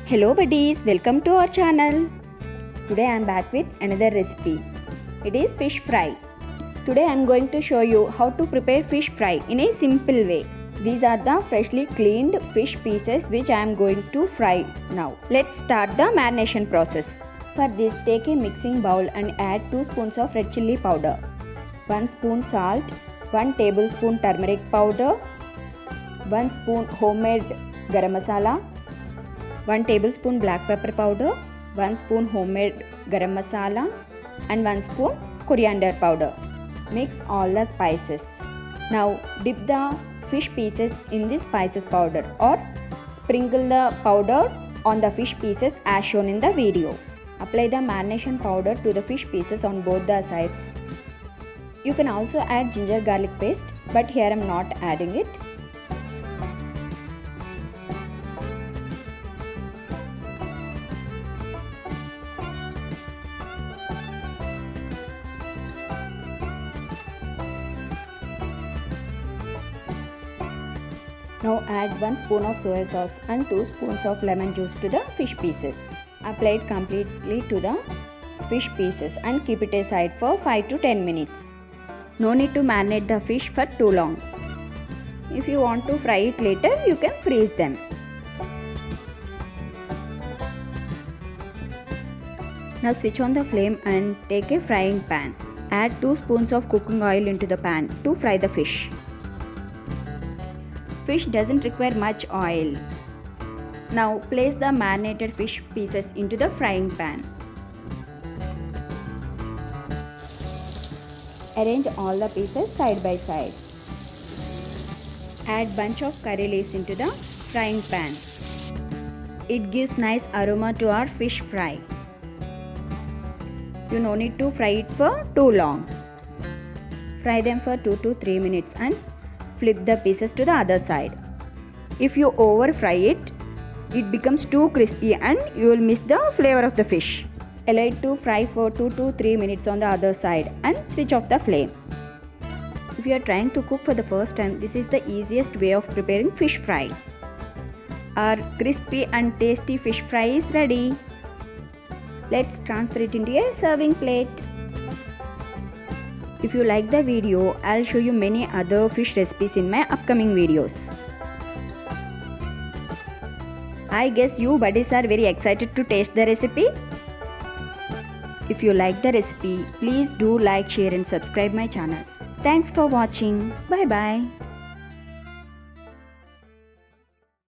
Hello buddies, welcome to our channel. Today I am back with another recipe. It is fish fry. Today I am going to show you how to prepare fish fry in a simple way. These are the freshly cleaned fish pieces which I am going to fry now. Let's start the marination process. For this, take a mixing bowl and add 2 spoons of red chilli powder, 1 spoon salt, 1 tablespoon turmeric powder, 1 spoon homemade garam masala, 1 tablespoon black pepper powder, 1 spoon homemade garam masala and 1 spoon coriander powder. Mix all the spices. Now dip the fish pieces in this spices powder or sprinkle the powder on the fish pieces as shown in the video. Apply the marination powder to the fish pieces on both the sides. You can also add ginger garlic paste, but here I am not adding it. Now add 1 spoon of soya sauce and 2 spoons of lemon juice to the fish pieces. Apply it completely to the fish pieces and keep it aside for 5 to 10 minutes. No need to marinate the fish for too long. If you want to fry it later, you can freeze them. Now switch on the flame and take a frying pan. Add 2 spoons of cooking oil into the pan to fry the fish. Fish doesn't require much oil. Now place the marinated fish pieces into the frying pan. Arrange all the pieces side by side. Add bunch of curry leaves into the frying pan. It gives nice aroma to our fish fry. You no need to fry it for too long. Fry them for 2 to 3 minutes and flip the pieces to the other side. If you over fry it, it becomes too crispy and you will miss the flavor of the fish. Allow it to fry for 2 to 3 minutes on the other side and switch off the flame. If you are trying to cook for the first time, this is the easiest way of preparing fish fry. Our crispy and tasty fish fry is ready. Let's transfer it into a serving plate. If you like the video, I'll show you many other fish recipes in my upcoming videos. I guess you buddies are very excited to taste the recipe. If you like the recipe, please do like, share and subscribe my channel. Thanks for watching. Bye bye.